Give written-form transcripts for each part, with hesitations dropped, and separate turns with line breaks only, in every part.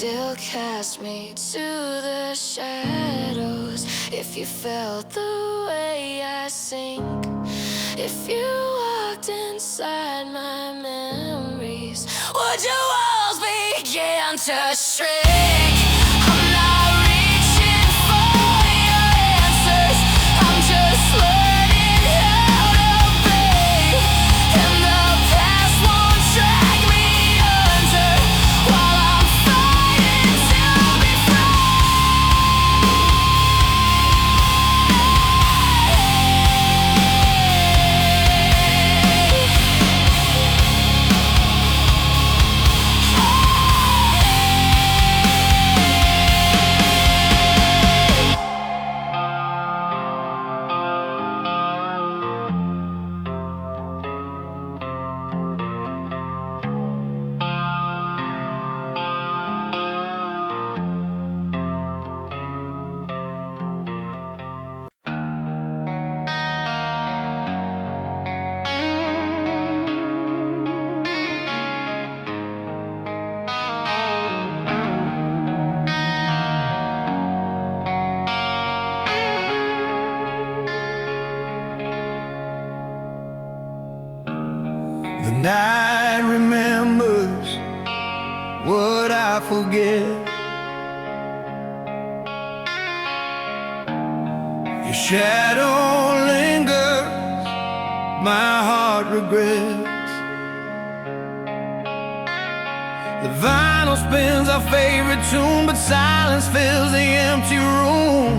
still cast me to the shadows. If you felt the way I sink, if you walked inside my memories, would your walls begin to shrink? I'm not reaching for your answers, I'm just learning how to breathe. And the past won't drag me under while I'm fighting to be
The night remembers what I forget. Your shadow lingers, my heart regrets. The vinyl spins our favorite tune, but silence fills the empty room.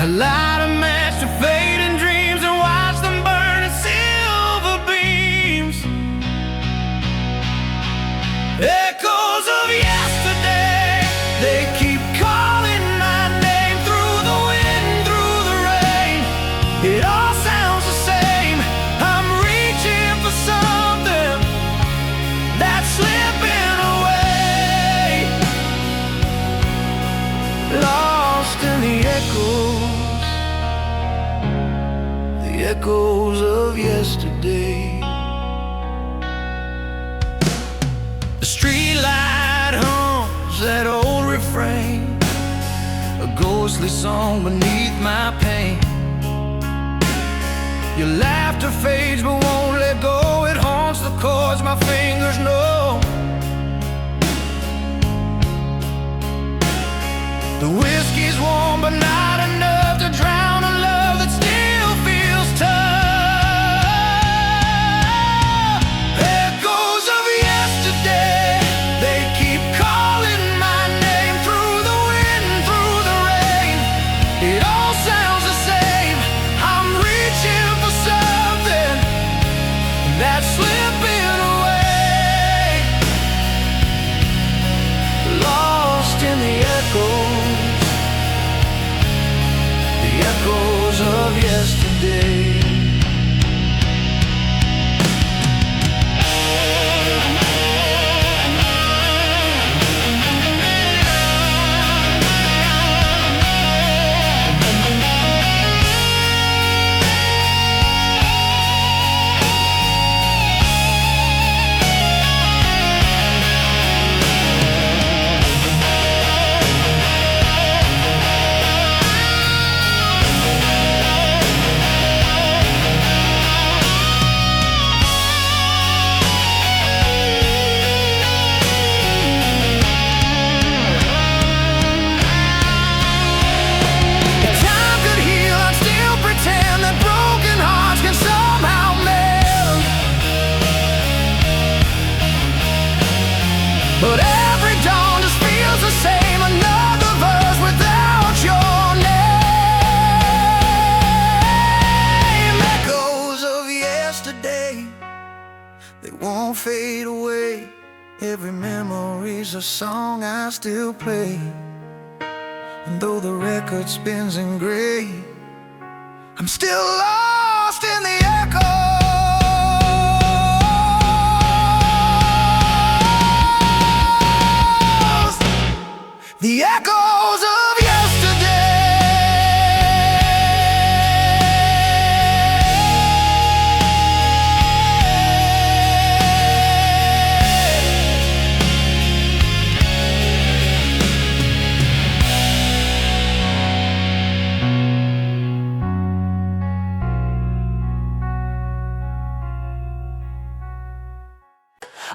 I light a match to fading dreams and watch them burn in silver beams. Echoes of yesterday, they keep calling my name through the wind, through the rain. It all sounds the same. I'm reaching for something that's slipping away, lost in the echoes of yesterday. The streetlight hums that old refrain, a ghostly song beneath my pain. Your laughter fades but won't let go. It haunts the chords my fingers know. The whiskey's warm but not enough to drown a love that still feels tough. Echoes of yesterday, they keep calling my name through the wind, through the rain. It all sounds the same. I'm reaching for something that's slipping away, lost in the echoes of yesterday. But every dawn just feels the same. Another verse without your name. Echoes of yesterday, they won't fade away. Every memory's a song I still play. And though the record spins in gray, I'm still lost in the echo. The echoes of yesterday.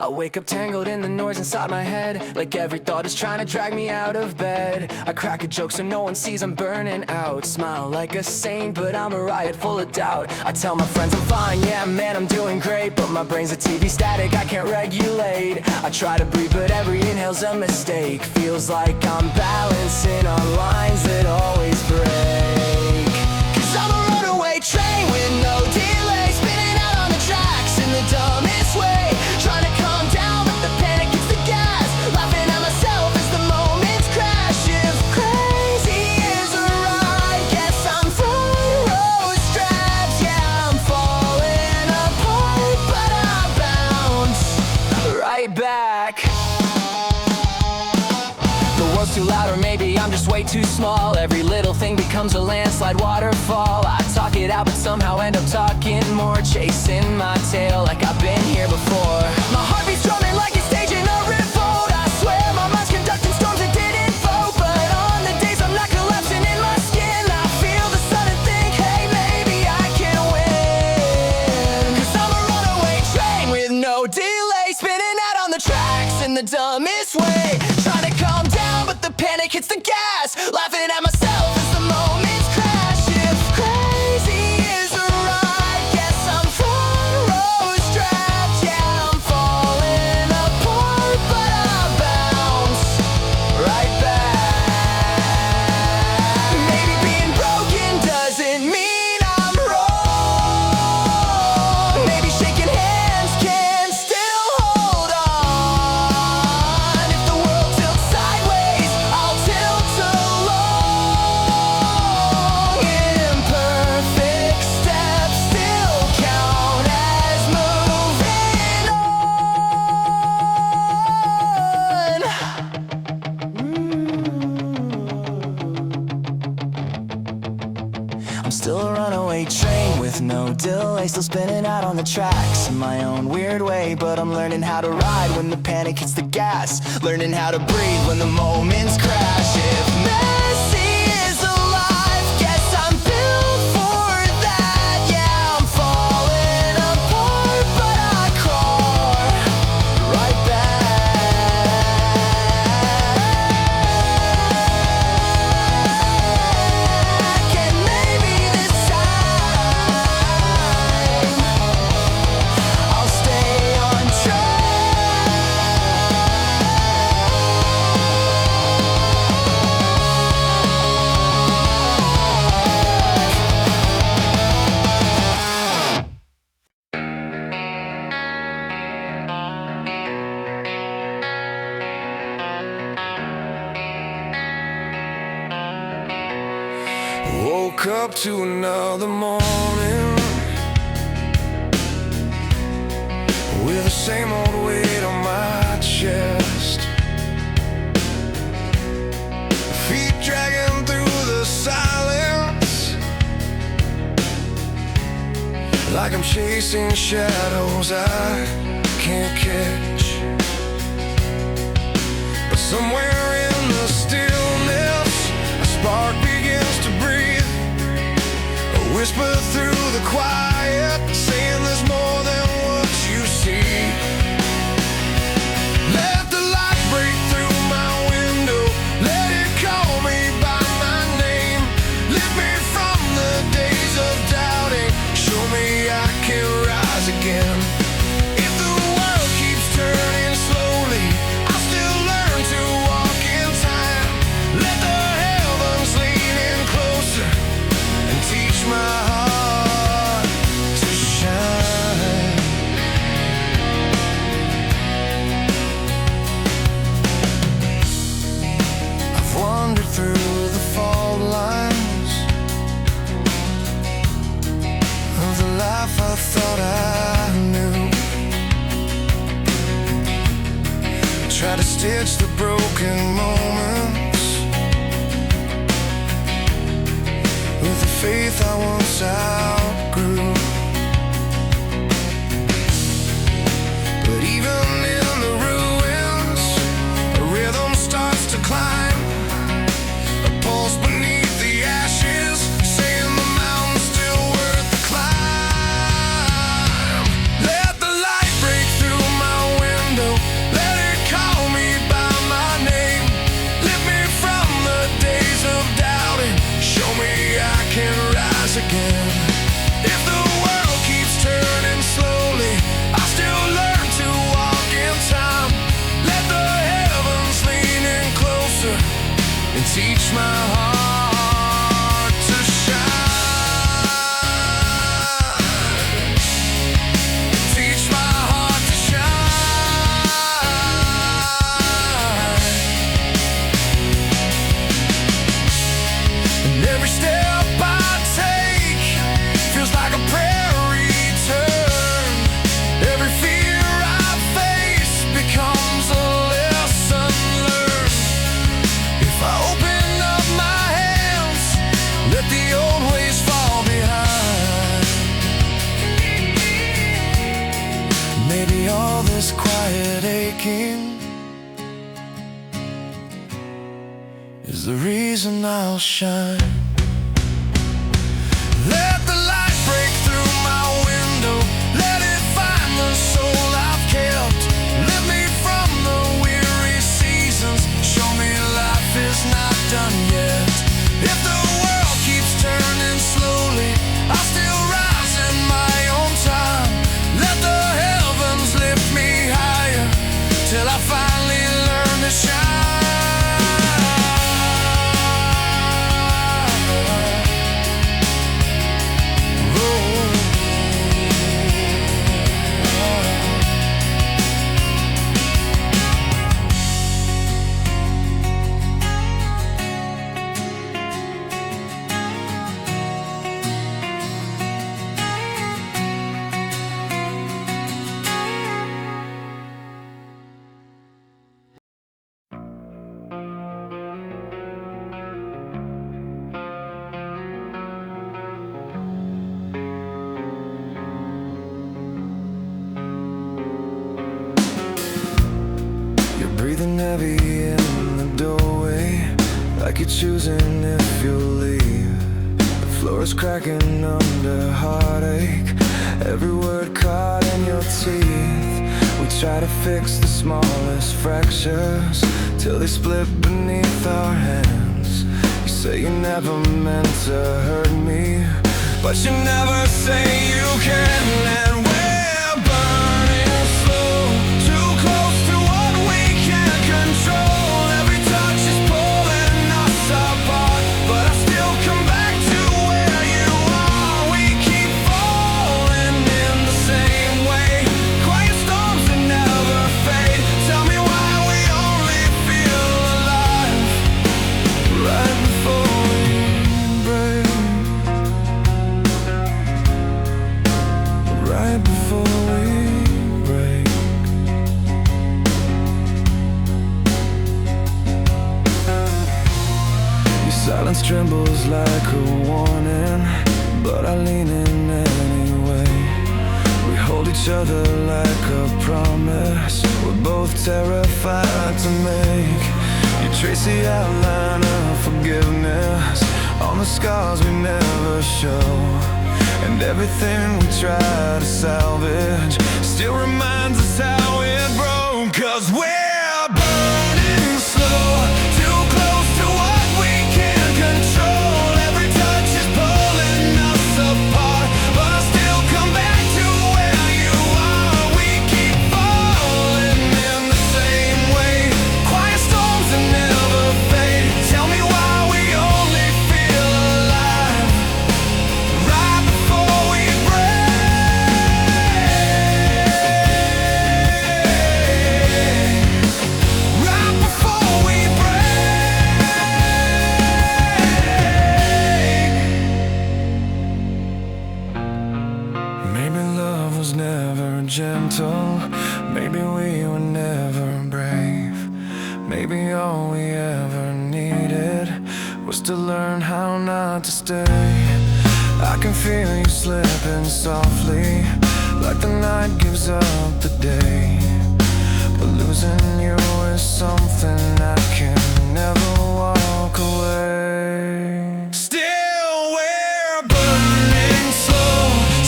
I wake up tangled in the noise inside my head, like every thought is trying to drag me out of bed. I crack a joke so no one sees I'm burning out. Smile like a saint, but I'm a riot full of doubt. I tell my friends I'm fine, yeah man I'm doing great, but my brain's a TV static I can't regulate. I try to breathe but every inhale's a mistake. Feels like I'm balancing on lines that always break. Cause I'm a runaway train with no delay, spinning out on the tracks in the dumbest way. Trying to calm down but the panic hits the gas, laughing at myself as the moments crash. If crazy is a ride, guess I'm front row straps. Yeah, I'm falling apart but I bounce right back. The world's too loud or maybe I'm just way too small. Every little thing becomes a landslide waterfall. I talk it out but somehow end up talking more, chasing my tail like I've been here before. My heartbeat's drumming like it's staging a revolt. I swear my mind's conducting storms it didn't vote. But on the days I'm not collapsing in my skin, I feel the sun and think, hey maybe I can win. Cause I'm a runaway train with no delay, spinning out on the tracks in the dumbest way. Trying to calm down but the panic hits the gas, laughing at myself as the moments crash. If crazy is a ride, guess I'm front row strapped. Yeah, I'm falling apart but I bounce right back. Maybe being broken doesn't mean I'm wrong. Maybe shaking hands can still hold on. If the world tilts sideways, I'll tilt along. Imperfect steps still count as moving on. I'm still a runaway train with no delay, still spinning out on the tracks in my own weird way. But I'm learning how to ride when the panic hits the gas, learning how to breathe when the moments crash. If messy is alive, guess I'm built for that. Yeah, I'm falling apart but I crawl right back. And maybe this time I'll stay on track.
Woke up to another morning with the same old weight on my chest, feet dragging through the silence like I'm chasing shadows I can't catch. But somewhere in the stillness a spark begins to breathe, a whisper through the quiet saying there's more than what you see. Let the light break through my window, let it call me by my name. Lift me from the days of doubting, show me I can rise again. If the world keeps turning slowly, I'll still learn to walk in time. Let the heavens lean in closer and teach my heart to shine. I've wandered through the fault lines of the life I thought I knew. Try to stitch the broken moments with the faith I once outgrew. But even in the ruins, a rhythm starts to climb, a pulse beneath the ashes, saying the mountain's still worth the climb. Let the light break through my window, rise again. If the world keeps turning slowly, I still learn to walk in time. Let the heavens lean in closer and teach my heart to shine. Teach my heart to shine. And every step I take feels like a prayer return. Every fear I face becomes a lesson learned. If I open up my hands, let the old ways fall behind. Maybe all this quiet aching is the reason I'll shine. Let the light break through my window. Let it find the soul I've kept. Lift me from the weary seasons. Show me life is not done yet. If the world keeps turning slowly, I'll still rise in my own time. Let the heavens lift me higher till I finally learn to shine. Breathing heavy in the doorway, like you're choosing if you'll leave. The floor is cracking under heartache, every word caught in your teeth. We try to fix the smallest fractures till they split beneath our hands. You say you never meant to hurt me, but you never say you can. And we're burning slow, too close to what we can't control. Every touch is pulling us apart, but I still come back to where you are. We keep falling in the same way, quiet storms that never fade. Tell me why we only feel alive right before we break. Right before we break. Your silence trembles like a warning, but I lean in anyway. We hold each other like a promise we're both terrified to make. You trace the outline of forgiveness on the scars we never show. And everything we try to salvage still reminds us how it broke. 'Cause we're burning slow, too close to what we can't control. Every touch is pulling us apart, but I still come back to where you are. We keep falling in the same way, quiet storms that never fade. Tell me why we only feel alive right before we break. Right before we break. Maybe love was never gentle, maybe we were never brave. Maybe all we ever needed was to learn how not to stay. I can feel you slipping softly, like the night gives up the day. But losing you is something I can never walk away. Still we're burning slow,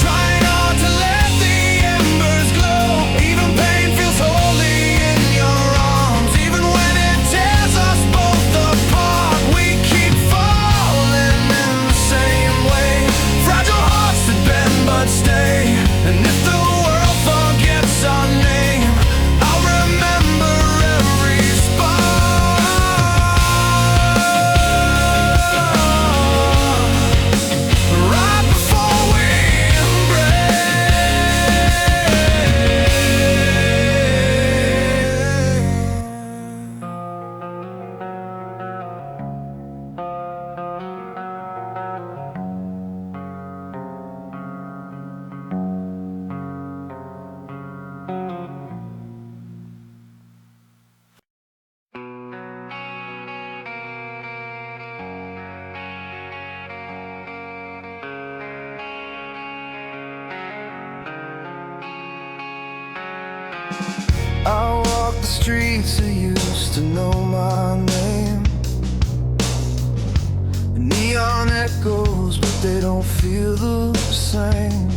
trying hard to let the embers glow. Even pain feels holy in your arms, even when it tears us both apart. We keep falling in the same way, streets that used to know my name. Neon echoes, but they don't feel the same.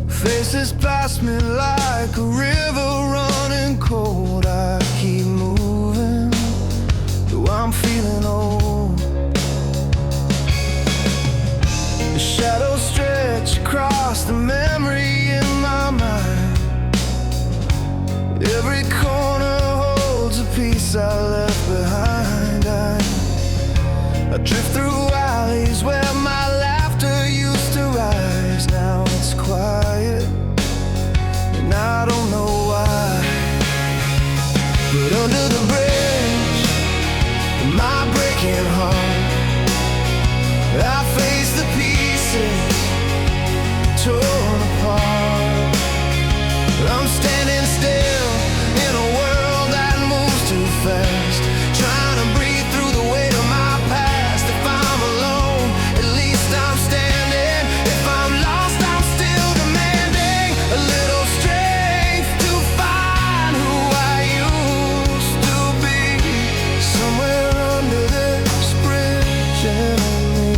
Faces pass me like a river running cold. I keep moving, though I'm feeling old. The shadows stretch across the memory in my mind. Every corner holds a piece I left behind. I drift through alleys where my laughter used to rise. Now it's quiet, and I don't know why. But under the bridge, in my breaking heart, I face the pieces torn apart. I'm standing still in a world that moves too fast, trying to breathe through the weight of my past. If I'm alone, at least I'm standing. If I'm lost, I'm still demanding a little strength to find who I used to be. Somewhere under this bridge in me,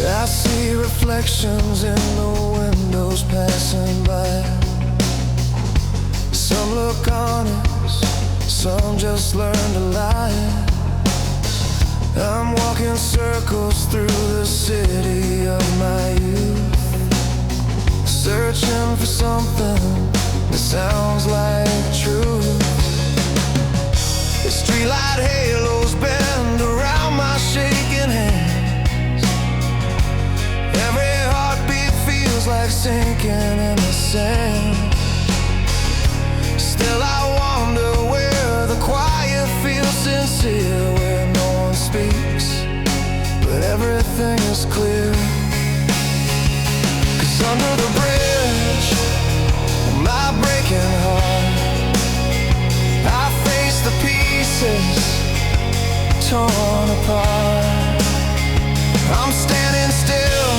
I see reflections in the windows passing by. Some look honest, some just learn to lie. I'm walking circles through the city of my youth, searching for something that sounds like truth. The streetlight halos bend around my shaking hands. Every heartbeat feels like sinking in the sand. Still I wonder where the quiet feels sincere, where no one speaks, but everything is clear. 'Cause under the bridge, my breaking heart, I face the pieces torn apart. I'm standing still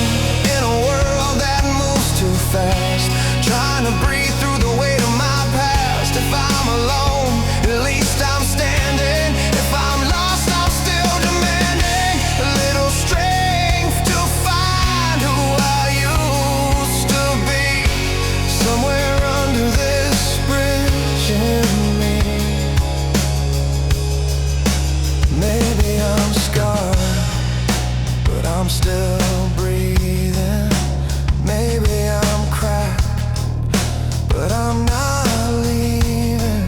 in a world that moves too fast, trying to breathe through the weight of my past. If I'm alone, at least I'm standing. If I'm lost, I'm still demanding a little strength to find who I used to be. Somewhere under this bridge in me. Maybe I'm scarred, but I'm still breathing. Maybe I'm cracked, but I'm not leaving.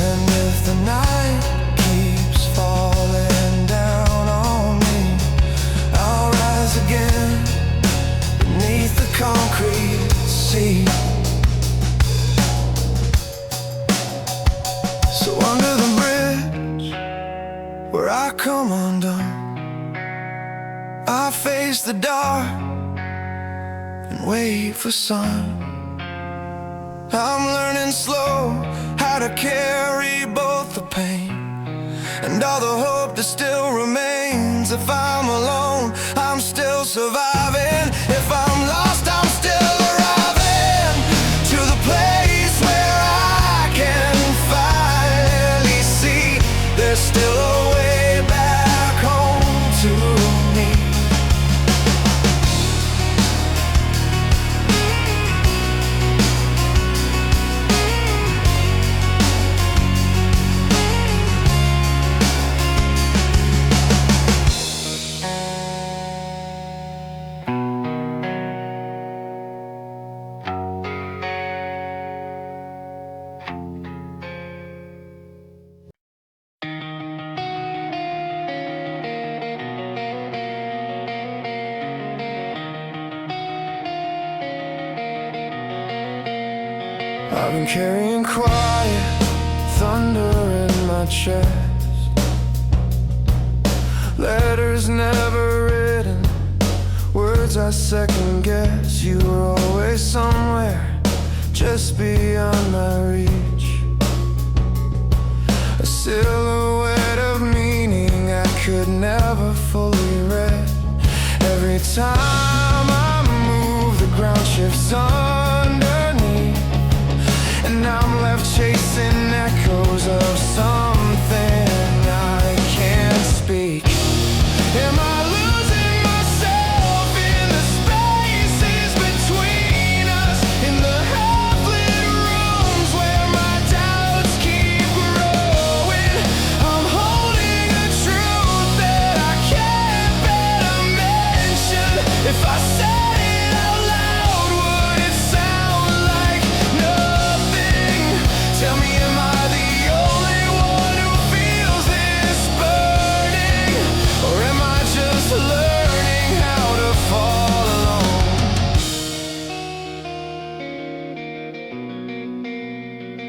And if the night keeps falling down on me, I'll rise again beneath the concrete sea. So under the bridge where I come undone, I face the dark and wait for sun. I'm learning slow how to carry both the pain and all the hope that still remains. If I'm alone, I'm still surviving. If I'm lost, I'm still arriving to the place where I can finally see there's still a way back home to me. I've been carrying quiet thunder in my chest, letters never written, words I second guess. You were always somewhere just beyond my reach, a silhouette of meaning I could never fully read. Every time I move, the ground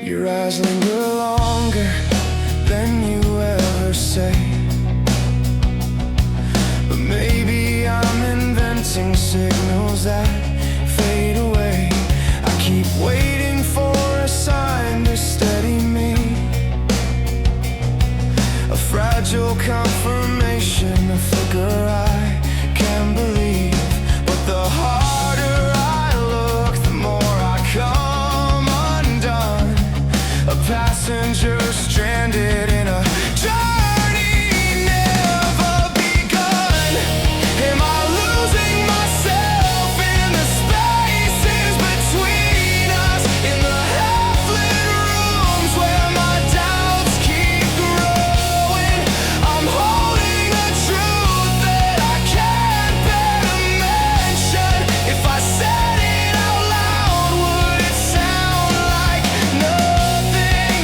Your eyes linger longer than you ever say. But maybe I'm inventing signals that fade away. I keep waiting for a sign to steady me, a fragile confirmation, a flicker I can believe. But the harder I look, the more I come undone, a passenger stranded in a journey never begun. Am I losing myself in the spaces between us, in the half-lit rooms where my doubts keep growing? I'm holding a truth that I can't bear to mention. If I said it out loud, would it sound like nothing?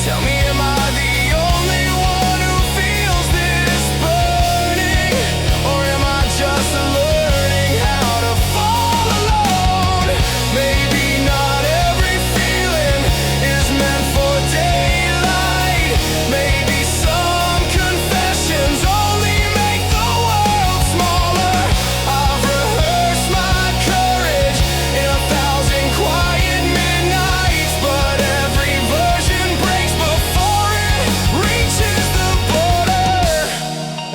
Tell me, am I the only one who feels this burning? Or am I just learning how to fall alone? Maybe not every feeling is meant for daylight. Maybe some confessions only make the world smaller. I've rehearsed my courage in 1,000 quiet midnights, but every version breaks before it reaches the border.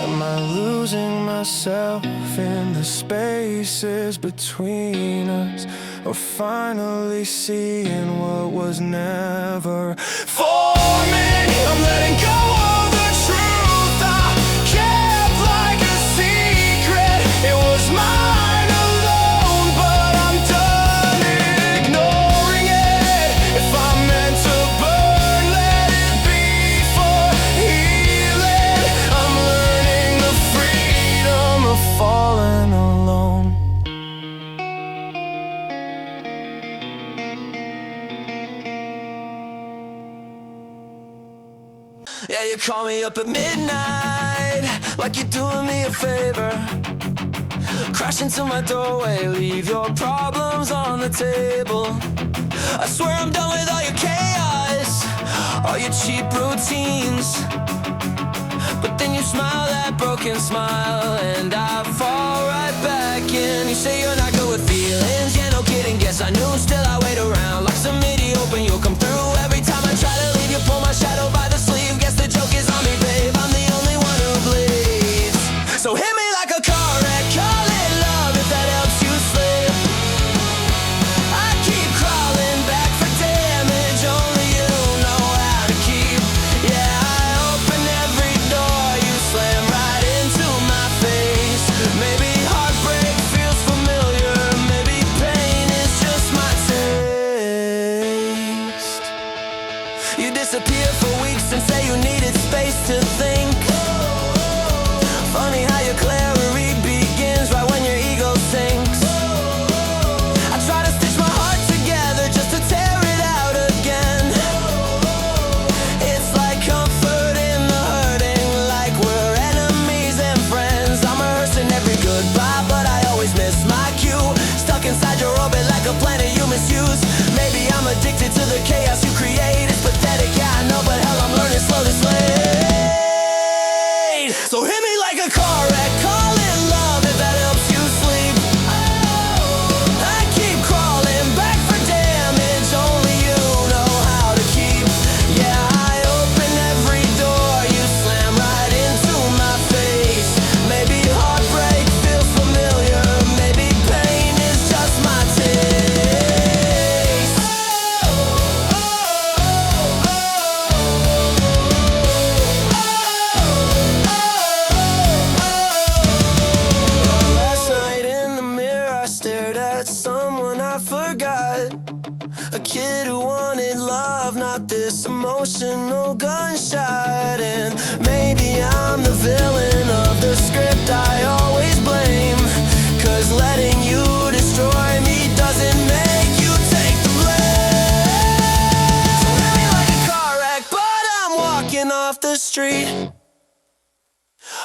Am I losing myself in the spaces between us, or finally seeing what was never forming? I'm letting go of the truth I kept like a secret. It was mine alone, but I'm done ignoring it. If I'm meant to burn, let it be for healing. I'm learning the freedom of falling alone. Yeah, you call me up at midnight, like you're doing me a favor. Crash into my doorway, leave your problems on the table. I swear I'm done with all your chaos, all your cheap routines. But then you smile that broken smile, and I fall right back in. You say you're not good with feelings, yeah, no kidding, guess I knew. Still I wait around like some idiot, hoping you'll come through. Every time I try to leave, you pull my shadow by the sleeve. Guess the joke is on me, babe, I'm the only one who bleeds. So hit me like a car wreck, call it love if that helps you sleep. I keep crawling back for damage only you know how to keep. Yeah, I open every door, you slam right into my face. Maybe heartbreak feels familiar, maybe pain is just my taste. You disappear for weeks and say you needed space to think. Funny how your clarity begins right when your ego sinks. I try to stitch my heart together just to tear it out again. It's like comfort in the hurting, like we're enemies and friends. I'm rehearsing every goodbye, but I always miss my cue. Stuck inside your orbit like a planet you misuse. Maybe I'm addicted to the chaos you create. It's pathetic, yeah, I know, but hell, I'm learning slow to slay. So hit me like a car wreck, call it love if that helps you sleep. I keep crawling back for damage only you know how to keep. Yeah, I open every door, you slam right into my face. Maybe heartbreak feels familiar, maybe pain is just my taste. Last night in the mirror I stared at someone I forgot. A kid who wanted love, not this emotional gunshot. And maybe I'm the villain of the script I always blame, 'cause letting you destroy me doesn't make you take the blame. So hit me like a car wreck, but I'm walking off the street.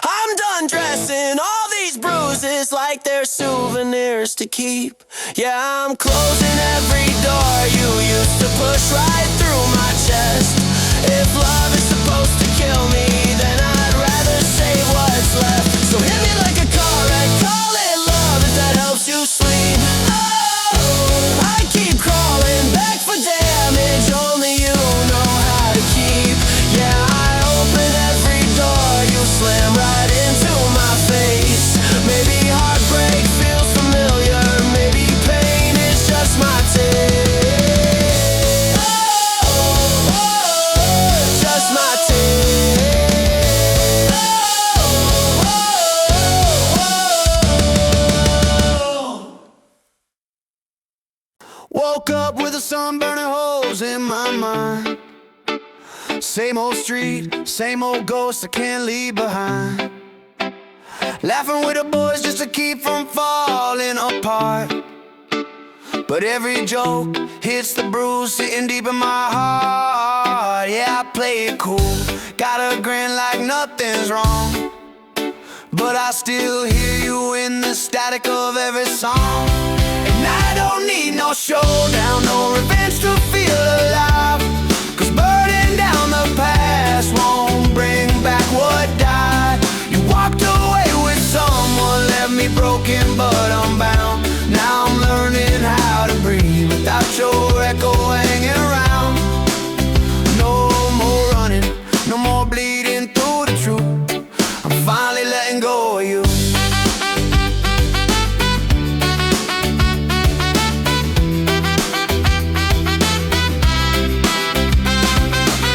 I'm done dressing all these bruises like they're souvenirs to keep. Yeah, I'm closing every door you used to push right through.
through my chest. If love is supposed to kill me, then I'd rather save what's left. So hit me like a car wreck, call it love if that helps you sleep. Oh, I keep crawling back for damage only you know how to keep. Yeah, I open every door, you slam right into my face. Maybe heartbreak feels familiar, maybe pain is just my taste. Oh, just my taste.
Woke up with the sun burning holes in my mind. Same old street, same old ghost I can't leave behind. Laughing with the boys just to keep from falling apart. But every joke hits the bruise sitting deep in my heart. Yeah, I play it cool, got a grin like nothing's wrong. But I still hear you in the static of every song. And I don't need no showdown, no revenge to feel alive. Cause burning down the past won't bring back what died. You walked away with someone, left me broken but unbound. Now I'm learning how to breathe without your echo hanging around. No more running, no more bleeding through the truth. I'm finally letting go of you.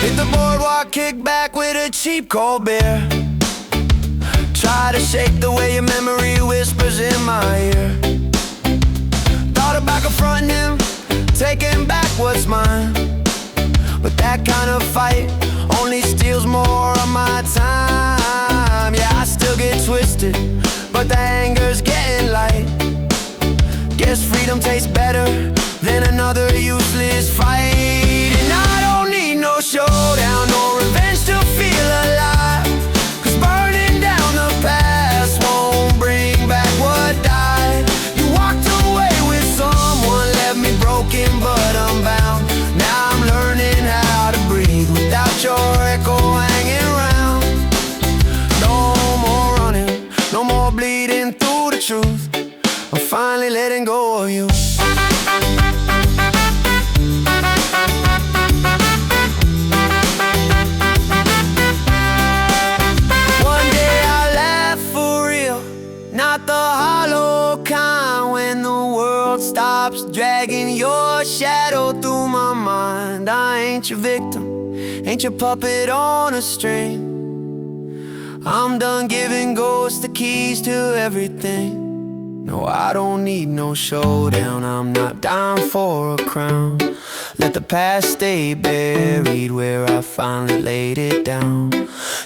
Hit the boardwalk, kick back with a cheap cold beer. Try to shake the way your memory whispers in my ear. Thought about confronting him, taking back what's mine. But that kind of fight only steals more of my time. Yeah, I still get twisted, but the anger's getting light. Guess freedom tastes better than another useless fight. And I don't need no showdown, no revenge to feel alive. Cause burning down the past won't bring back what died. You walked away with someone, left me broken but unbound. Now I'm learning how to breathe without your echo hanging around. No more running, no more bleeding through the truth. I'm finally letting go of you. One day I'll laugh for real, not the hollow kind. When the world stops dragging your shadow through my mind. I ain't your victim, ain't your puppet on a string. I'm done giving ghosts the keys to everything. No, I don't need no showdown, I'm not down for a crown. Let the past stay buried where I finally laid it down.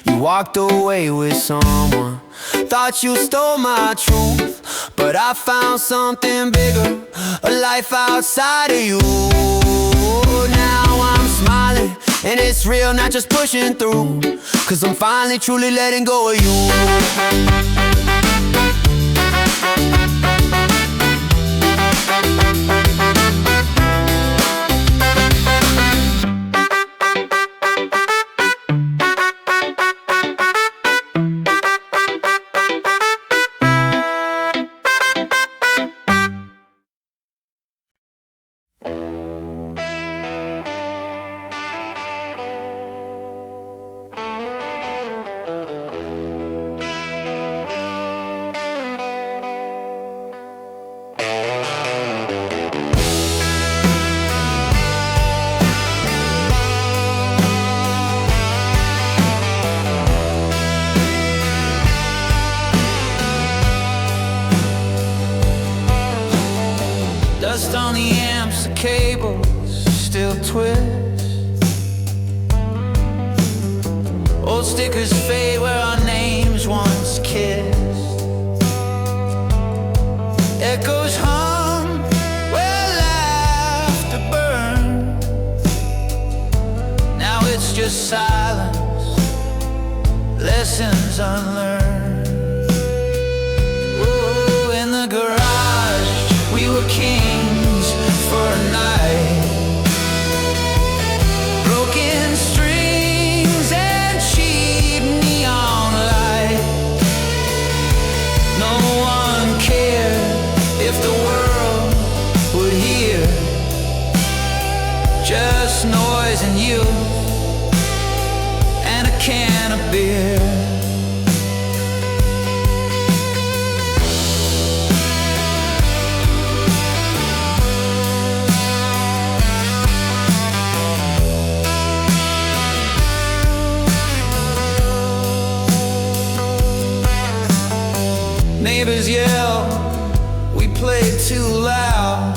You walked away with someone, thought you stole my truth. But I found something bigger, a life outside of you. Now I'm smiling, and it's real, not just pushing through. Cause I'm finally truly letting go of you. Dust on the amps, the cables still twist. Old stickers fade where our names once kissed. Echoes hum where laughter burned. Now it's just silence, lessons unlearned. Ooh, in the garage we were kings for a night. poison you and a can of beer. Neighbors yell, we played too loud,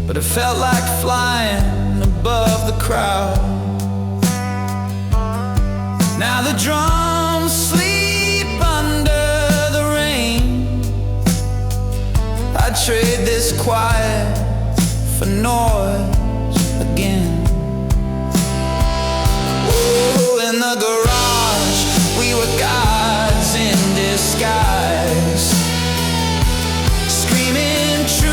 but it felt like flying above the crowd. Now the drums sleep under the rain. I'd trade this quiet for noise again. Oh, in the garage we were gods in disguise, screaming truth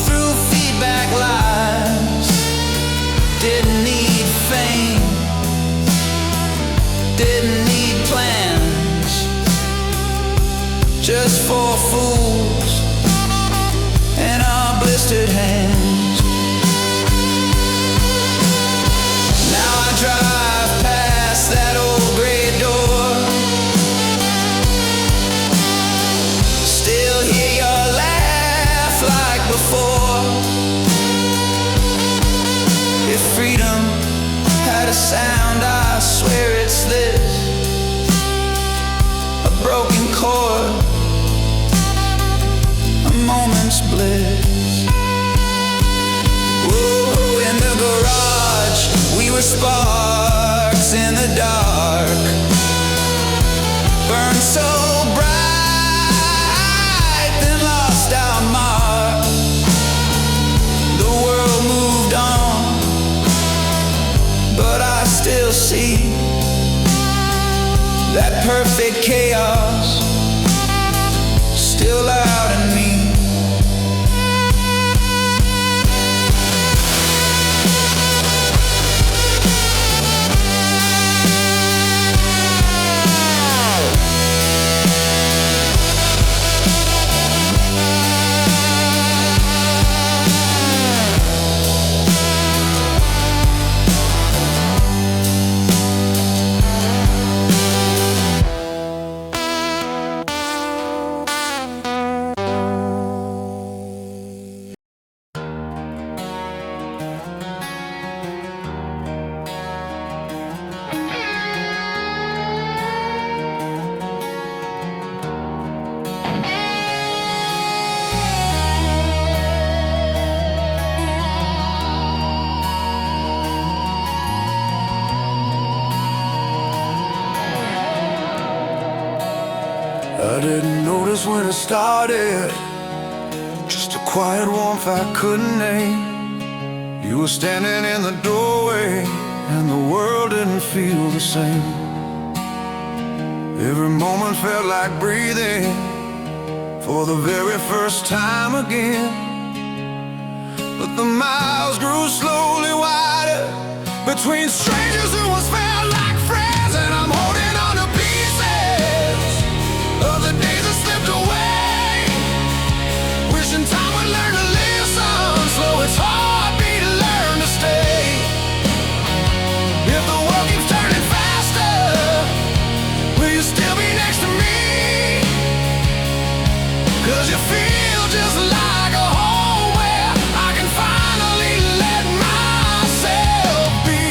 through feedback lies. Didn't need fame, didn't need plans, just for fools and our blistered hands. Now I drive past that old gray door, still hear your laugh like before. If freedom had a sound, I swear it's this: a broken chord, a moment's bliss. Whoa, in the garage we were sparks in the dark, burned so bright then lost our mark. The world moved on, but I still see that perfect chaos still loud in me.
I didn't notice when it started, just a quiet warmth I couldn't name. You were standing in the doorway and the world didn't feel the same. Every moment felt like breathing for the very first time again. But the miles grew slowly wider between strangers who once felt like friends, and I'm holding on to pieces of the days that slipped away, wishing time would learn to listen. Slow its heartbeat to learn to stay. If the world keeps turning faster, will you still be next to me? 'Cause you feel just like a home where I can finally let myself be.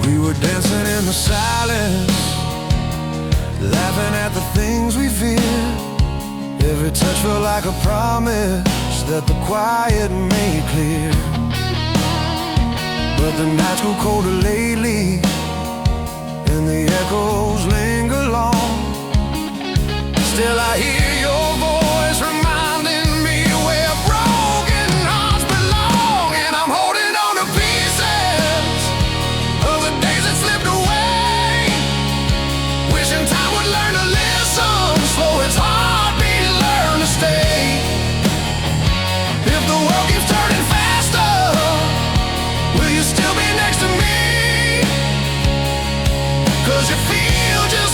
We were dancing in the silence, laughing at the things we feared. Every touch felt like a promise that the quiet made clear. But the nights grew colder lately, and the echoes linger long. Still I hear your voice reminding me where broken hearts belong, and I'm holding on to pieces of the days that slipped away, wishing time would learn to listen. Slow its heartbeat to learn to stay. If the world keeps turning faster, will you still be next to me? 'Cause you feel just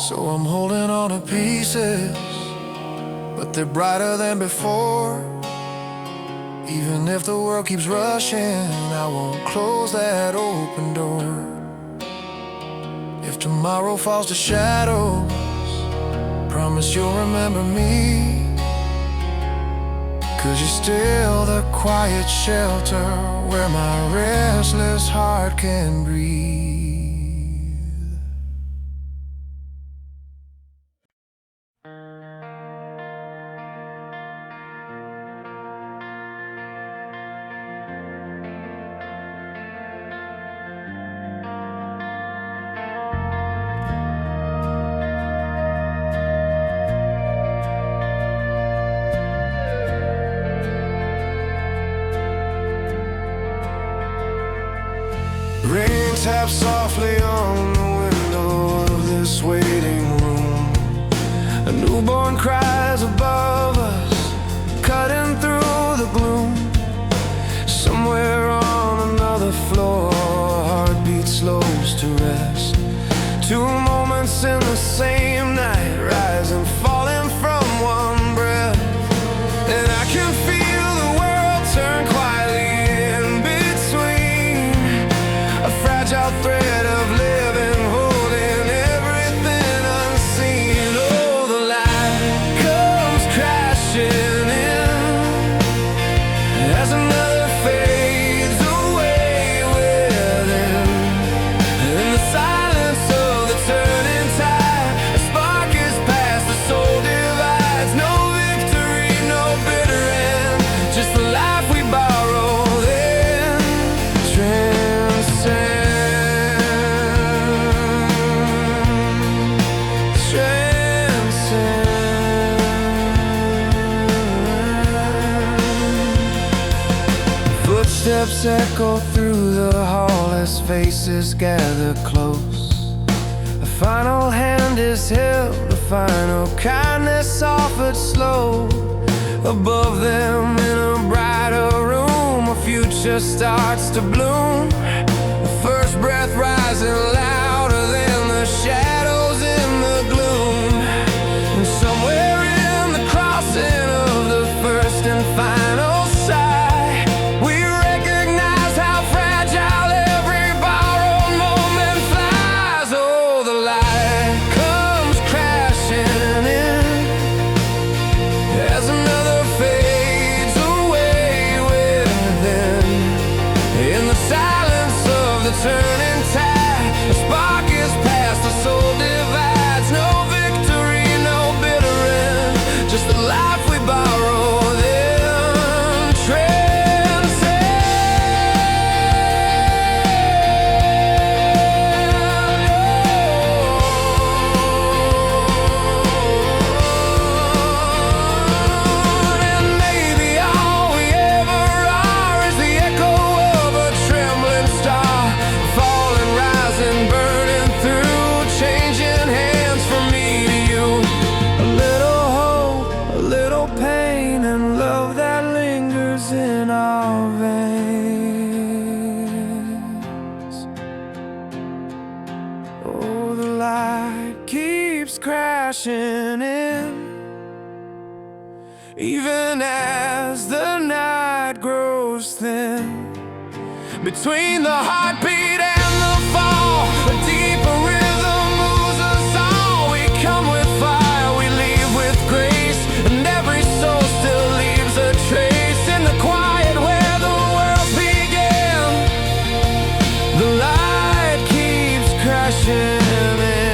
So I'm holding on to pieces, but they're brighter than before. Even if the world keeps rushing, I won't close that open door. If tomorrow falls to shadows, promise you'll remember me. 'Cause you're still the quiet shelter where my restless heart can breathe. Rain taps softly on the window of this waiting room. A newborn cries above us, cutting through the gloom. Somewhere on another floor, heartbeat slows to rest. Two moments in the same night, rising, falling from one breath. And I can feel the world turn quietly in between. A fragile thread of living, holding everything unseen. Oh, the light comes crashing in as another fades away within. In the silence of the turning tide, a spark is past, the soul divides. No victory, no bitter end, just the life we borrow then. Transcend. Footsteps echo through the hall as faces gather close. A final hand is held, a final kindness offered slow. Above them in a brighter room, a future starts to bloom. The first breath rising louder than the shadows in the gloom. And somewhere in the crossing of the first and final sigh, we recognize how fragile every borrowed moment flies. Oh, the light comes crashing in as another fades away within. In the silence of the turning tide, a spark is past, the soul divides. No victory, no bitter end, just the life we borrow then. Transcend. And maybe all we ever are is the echo of a trembling star, falling, rising, burning through, changing hands from me to you. A little hope, a little pain, and love that lingers in our veins. Oh, the light keeps crashing in, even as the night grows thin. Between the heartbeat and the fall, a deeper rhythm moves us all. We come with fire, we leave with grace, and every soul still leaves a trace. In the quiet where the world began, the light keeps crashing in.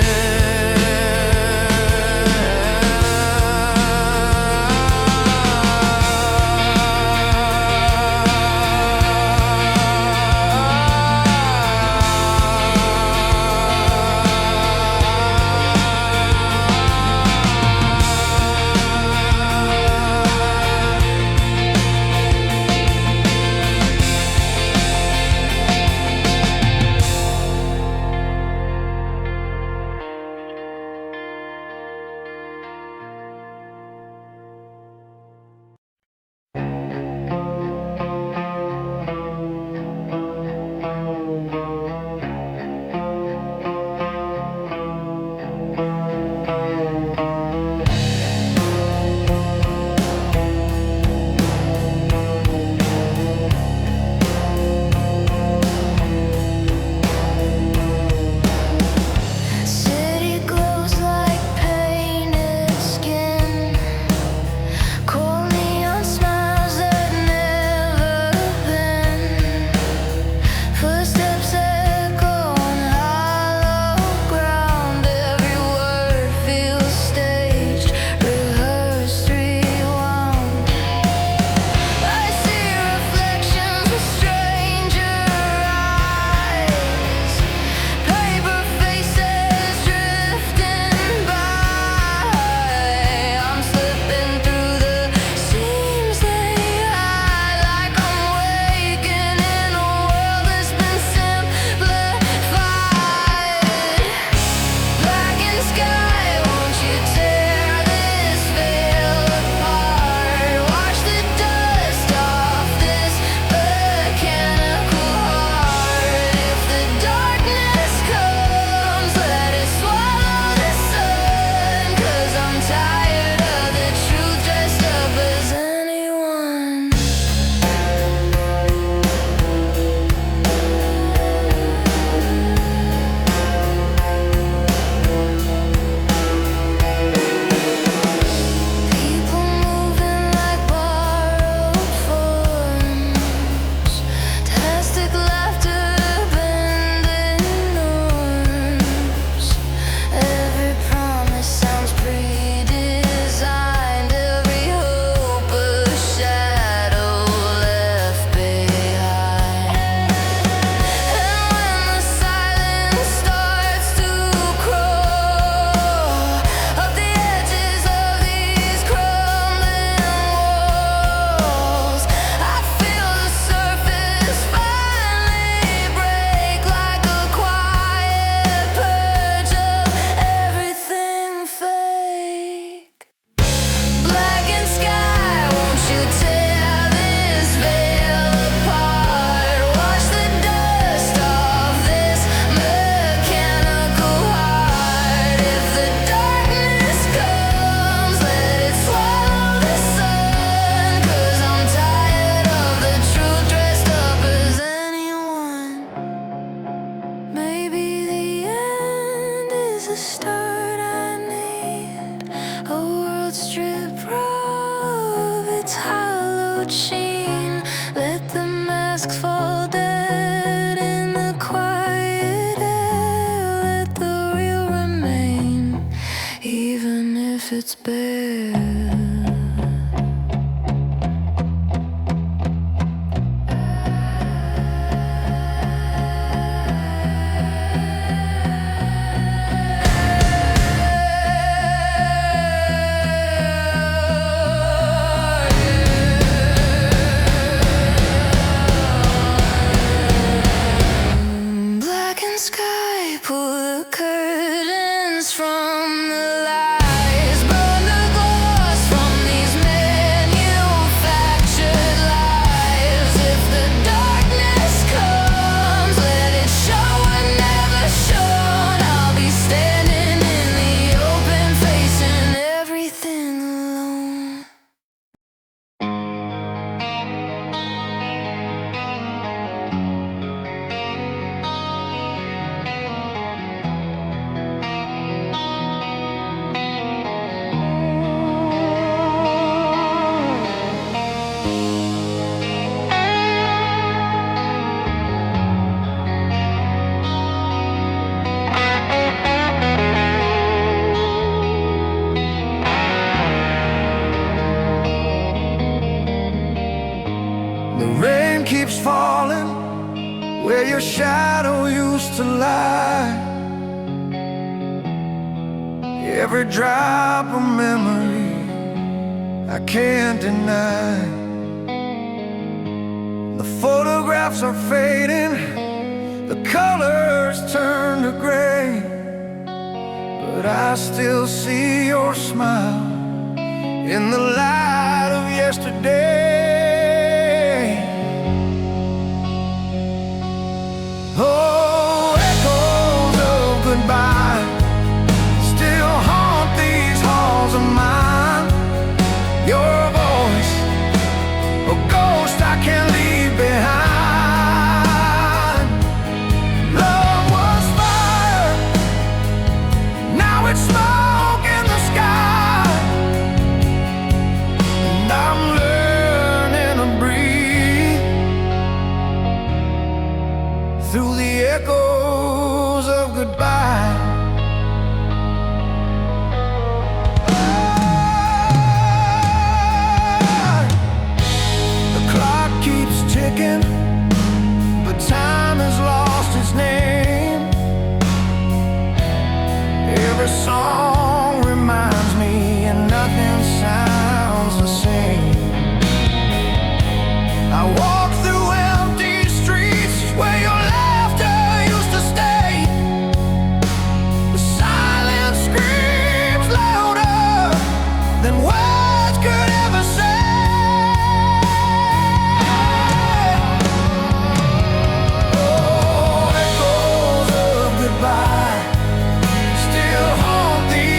the start I need, a world stripped of its hallowed sheen. Let the masks fall dead in the quiet air. Let the real remain, even if it's bare. Sky, pull the curtains from the lies, burn the glass from these manufactured lives. If the darkness comes, let it show and never shown. I'll be standing in the open, facing everything alone.
The rain keeps falling where your shadow used to lie. Every drop of memory I can't deny. The photographs are fading, the colors turn to gray, but I still see your smile in the light of yesterday. Oh, echoes of goodbye still haunt these halls of mine. Your voice, a ghost I can't leave behind. Love was fire, now it's smoke in the sky, and I'm learning to breathe through the echoes of goodbye. The clock keeps ticking, but time has lost its name. Every song reminds me, and nothing sounds the same. I walk through empty streets where your laughter used to stay. The silence screams louder than words could ever say. Oh, echoes of goodbye still haunt these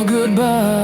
your goodbye.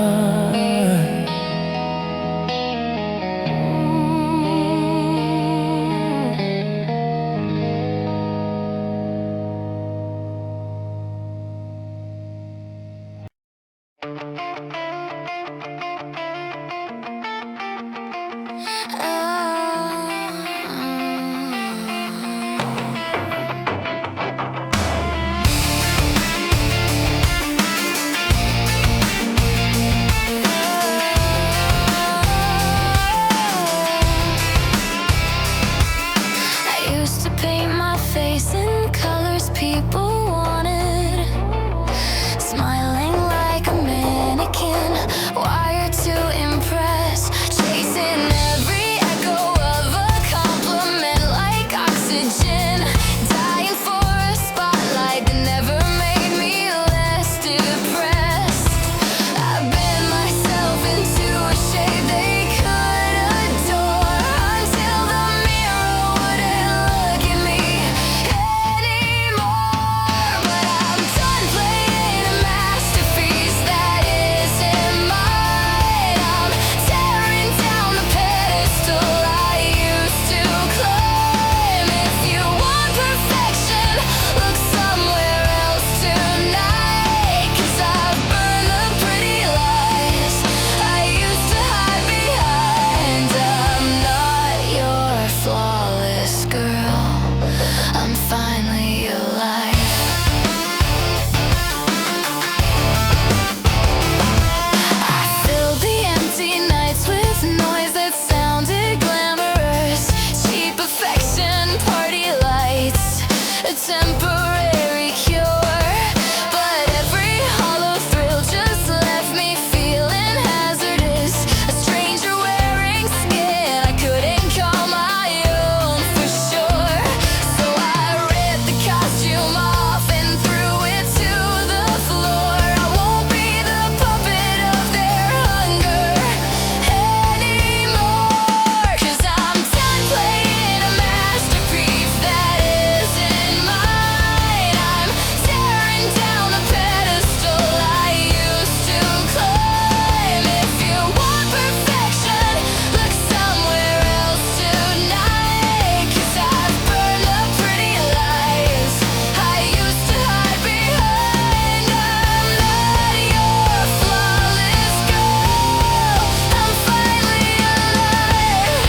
I used to paint my face in colors people wanted, smiling like a mannequin, wired to impress, chasing every echo of a compliment like oxygen, dying for a spotlight that never made me less depressed. I bent myself into a shape they could adore until the mirror wouldn't look at me anymore. But I'm done playing a masterpiece that isn't mine. I'm tearing down the pedestal I used to climb. If you want perfection, look somewhere else tonight. 'Cause I've burned the pretty lies I used to hide behind. I'm not your flawless girl, I'm finally alive. I filled the empty nights with noise that sounded glamorous, cheap affection, party lights, a temporary cure. But every hollow thrill just left me feeling hazardous, a stranger wearing skin I couldn't call my own for sure. So I ripped the costume off and threw it to the floor. I won't be the puppet of their hunger anymore. 'Cause I'm done playing a masterpiece that isn't mine. I'm tearing down the pedestal I used to climb. If you want perfection, look somewhere else tonight. 'Cause I've burned the pretty lies I used to hide behind. I'm not your flawless girl, I'm finally alive.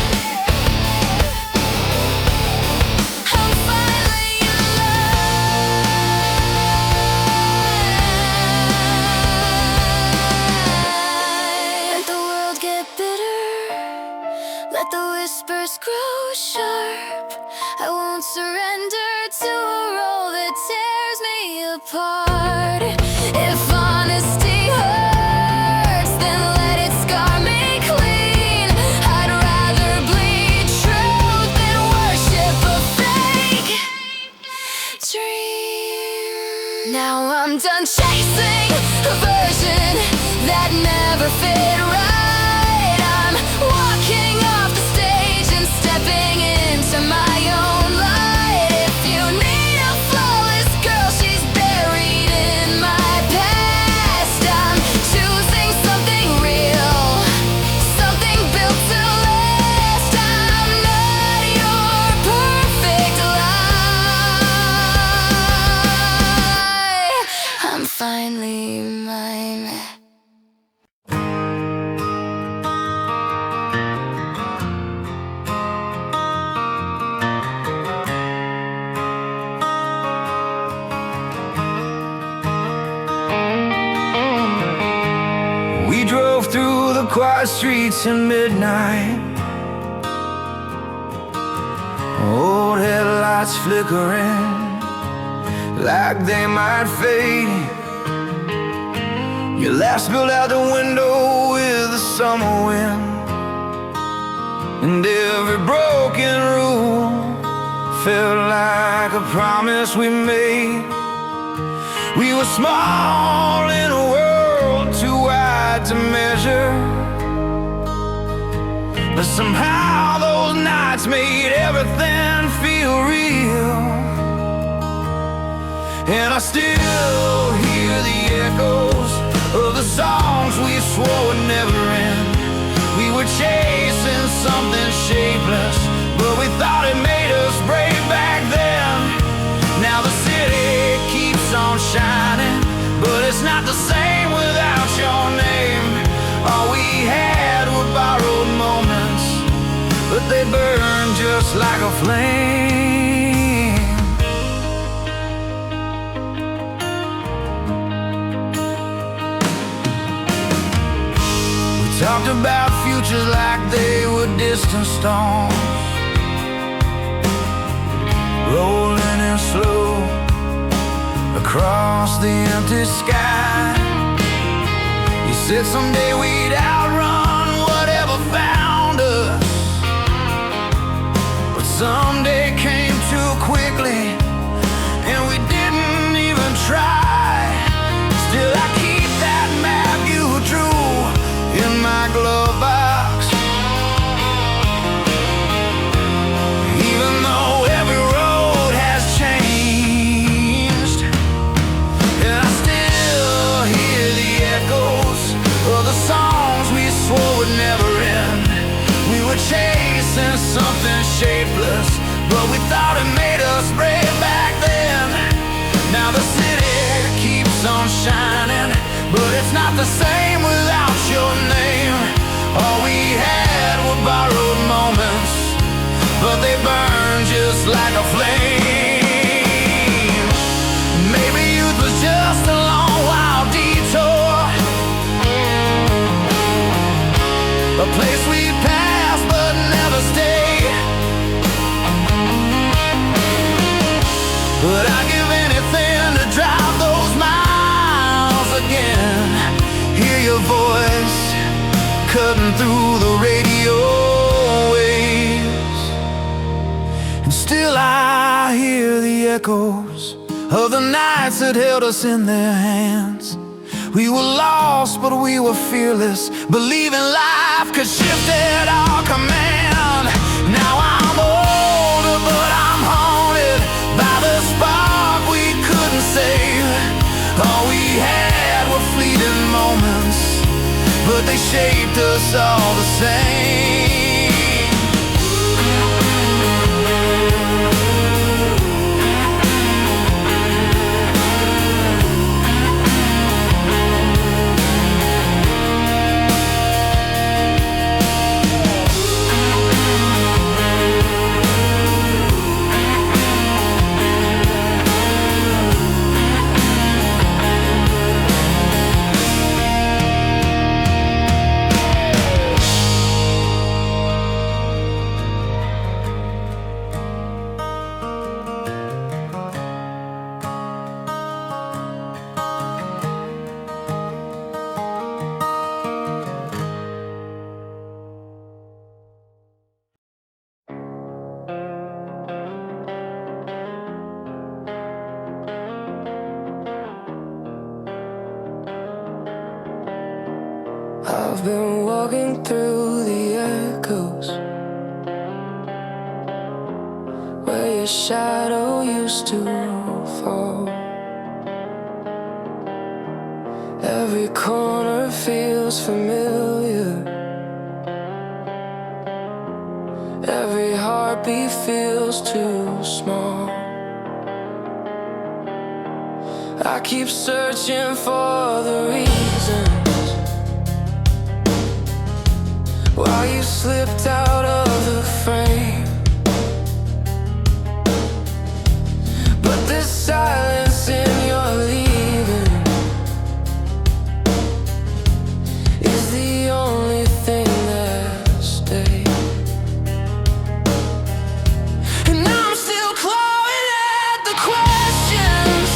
I'm finally alive. Let the world get bitter, let the whispers grow sharp. I won't surrender to a role that tears me apart. If honesty hurts, then let it scar me clean. I'd rather bleed truth than worship a fake dream. Now I'm done chasing a version that never fit right. I'm walking off the stage and stepping into my own light. If you need a flawless girl, she's buried in my past. I'm choosing something real, something built to last. I'm not your perfect lie. I'm finally mine.
We drove through the quiet streets at midnight, old headlights flickering like they might fade. Your laugh spilled out the window with the summer wind, and every broken rule felt like a promise we made. We were small in a world too wide to measure, but somehow those nights made everything feel real. And I still hear the echoes of the songs we swore would never end. We were chasing something shapeless, but we thought it made us brave back then. Now the city keeps on shining, but it's not the same without your name. All we had were borrowed moments, but they burn just like a flame. We talked about futures like they were distant storms, rolling in slow across the empty sky. You said someday we'd outrun whatever found us, but someday came too quickly, and we didn't even try. Still I keep that map you drew in my glove box, even though every road has changed. And I still hear the echoes of the songs we swore would never end. We were chasing something shapeless, but we thought it made us brave back then. Now the city keeps on shining, but it's not the same without your name. All we had were borrowed moments, but they burn just like a flame. Maybe youth was just a long wild detour, a place we pass but never stay. But I'd give anything to drive those miles again, hear your voice cutting through the radio waves. And still I hear the echoes of the nights that held us in their hands. We were lost, but we were fearless, believing life could shift at our command. Now I'm older, but I'm haunted by the spark we couldn't save. All we had were fleeting moments, but they shaped us all the same.
I've been walking through the echoes where your shadow used to fall. Every corner feels familiar, every heartbeat feels too small. I keep searching for the reasons why you slipped out of the frame, but this silence in your leaving is the only thing that stays. And I'm still clawing at the questions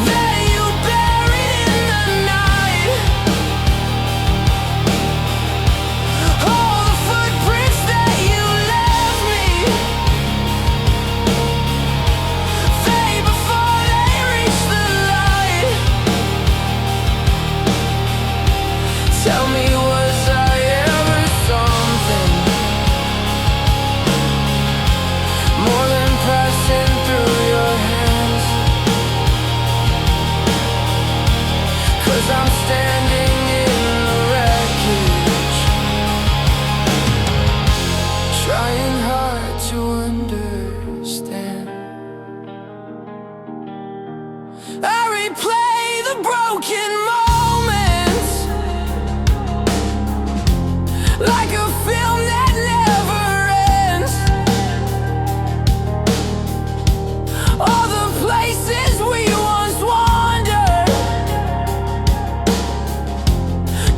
that you buried in the night.
replay the broken moments like a film that never ends. All the places we once wandered,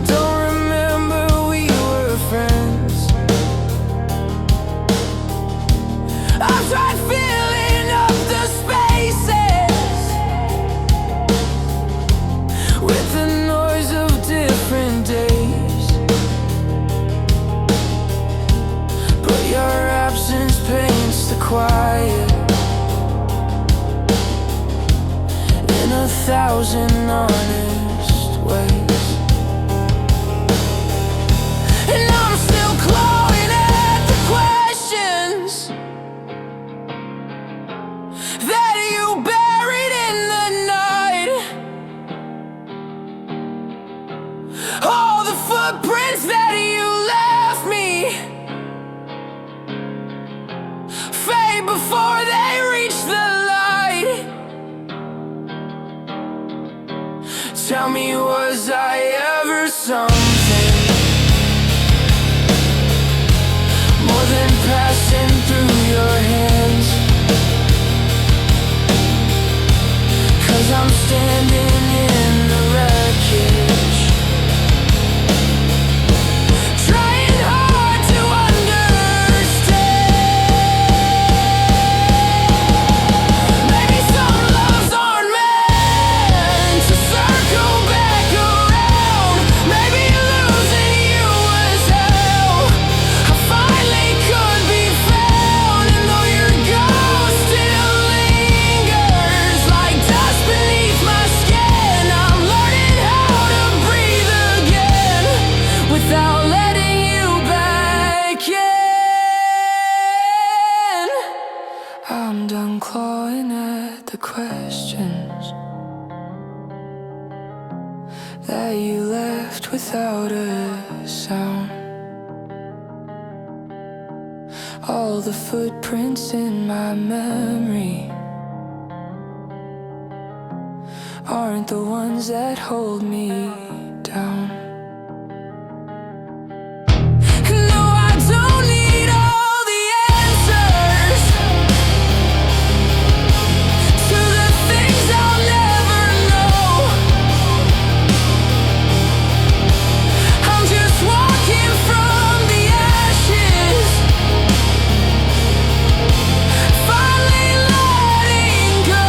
don't remember we were friends. I've tried filling up the spaces with the noise of different days, but your absence paints the quiet in 1,000 honest ways. And I'm still clawing at the questions that you buried in the night. All the footprints that you left me fade before they reach the light. Tell me, was I ever something more than passing through your hands? 'Cause I'm standing in the wreckage, trying hard to understand. Maybe some loves aren't meant to circle back around. Maybe losing you was hell. I finally could be found, and though your ghost still lingers like dust beneath my skin, I'm learning how to breathe again without letting you back in. I'm done clawing at the questions that you left without a sound. All the footprints in my memory aren't the ones that hold me down. No, I don't need all the answers to the things I'll never know. I'm just walking from the ashes, finally letting go.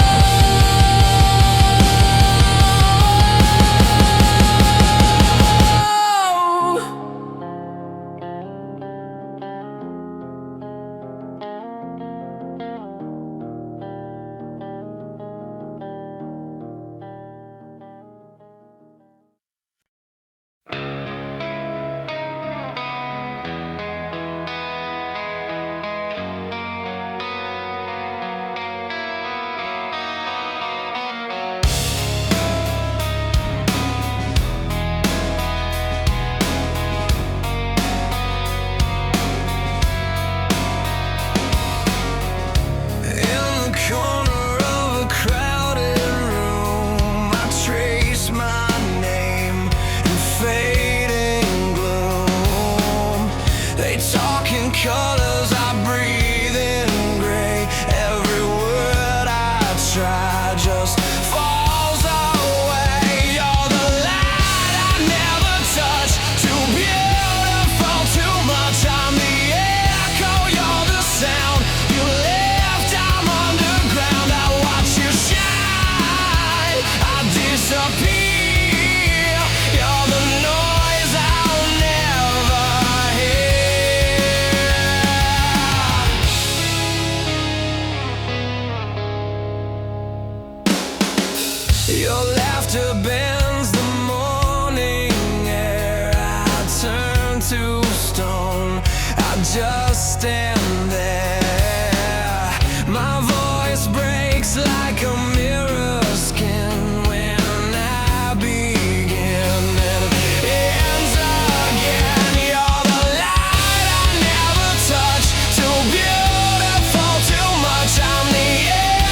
Your laughter bends the morning air. I turn to stone, I just stand there. My voice breaks like a mirror skin when I begin, and it ends again. You're the light I never touch, too beautiful, too much. I'm the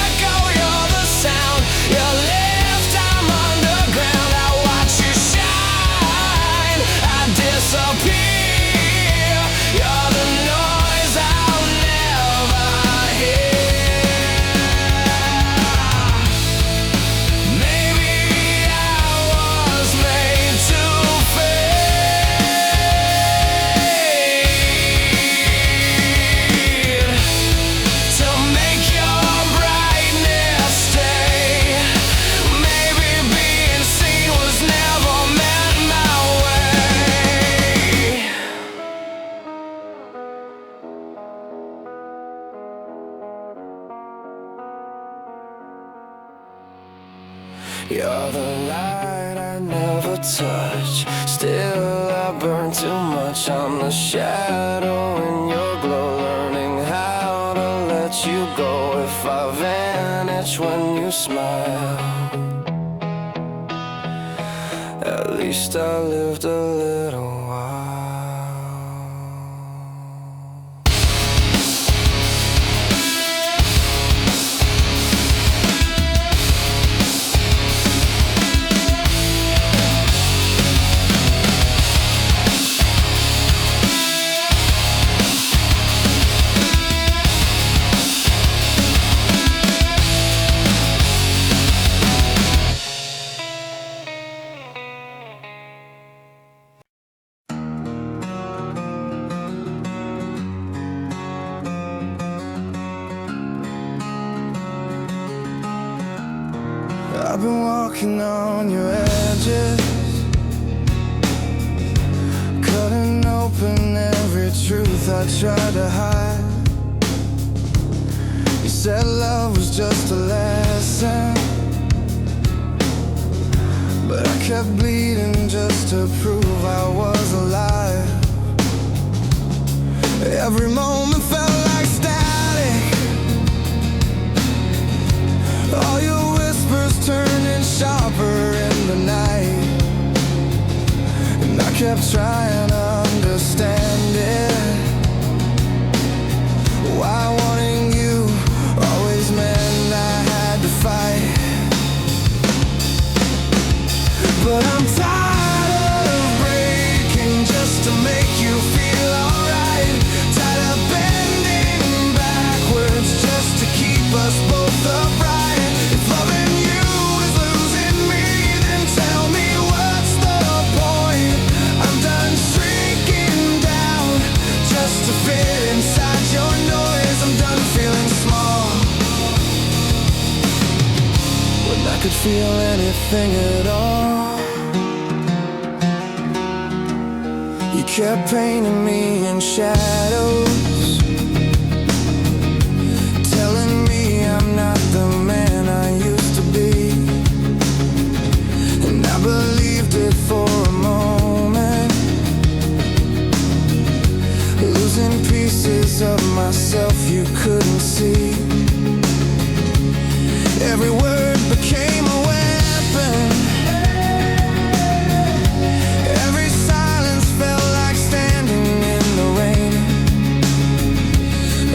echo, you're the sound. You lift You're the light I never touch. Still I burn too much. I'm the shadow in your glow, learning how to let you go. If I vanish when you smile, at least I lived a little while.
I've been walking on your edges, cutting open every truth I tried to hide. You said love was just a lesson, but I kept bleeding just to prove I was alive. Every moment felt like static, all your whispers turning sharper in the night, and I kept trying to understand it, why wanting you always meant I had to fight. But I'm tired of breaking just to make you feel alright, tired of bending backwards just to keep us both upright. If loving you is losing me, then tell me what's the point? I'm done shrinking down just to fit inside your noise. I'm done feeling small when I could feel anything at all. You kept painting me in shadows, telling me I'm not the man I used to be, and I believed it for a moment, losing pieces of myself you couldn't see. Every word became a weapon, every silence felt like standing in the rain.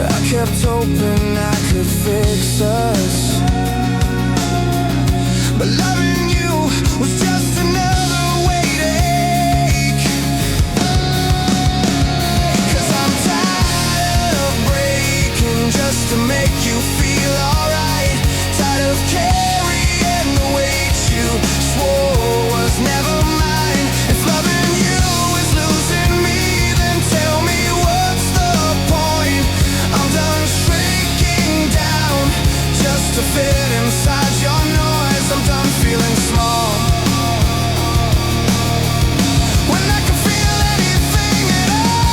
I kept hoping I could fix us, but loving you was just another weight to ache. 'Cause I'm tired of breaking just to make you feel alright, tired of carrying the weight you swore was never mine. If loving you is losing me, then tell me what's the point? I'm done shrinking down just to fit inside your noise. I'm done feeling small when I can feel anything at all.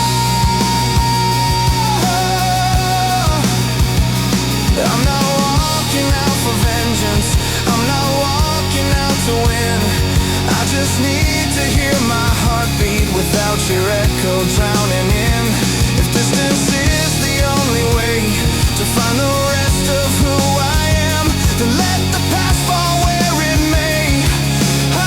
I'm not walking out for vengeance, I'm not walking out to win. I just need to hear my heartbeat without your echo drowning in. If distance is the only way to find the rest of who I am, then let the past fall where it may.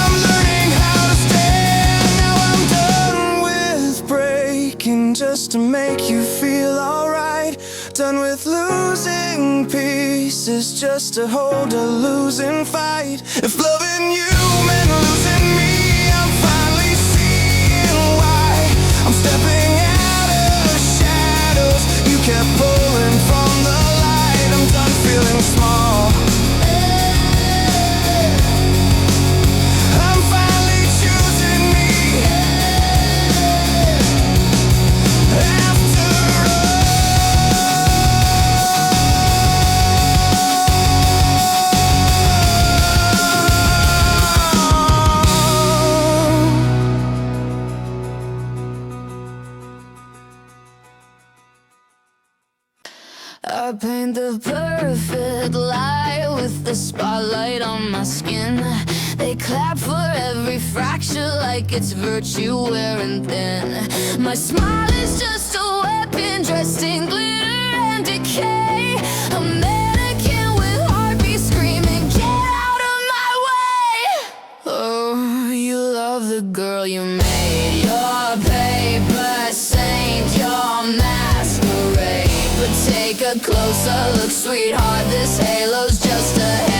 I'm learning how to stand. Now I'm done with breaking just to make you feel alright, done with losing pieces just to hold a losing fight. If loving you meant losing me, I'm finally seeing why. I'm stepping out of shadows you kept pulling from the light. I'm done feeling small, I'm finally choosing me. After
I paint the perfect light with the spotlight on my skin. They clap for every fracture like it's virtue wearing thin. My smile is just a weapon dressed in glitter and decay. A mannequin with heartbeat screaming, get out of my way. Oh, you love the girl you made, your paper saint, your masquerade. But take a closer look, sweetheart, this halo's just a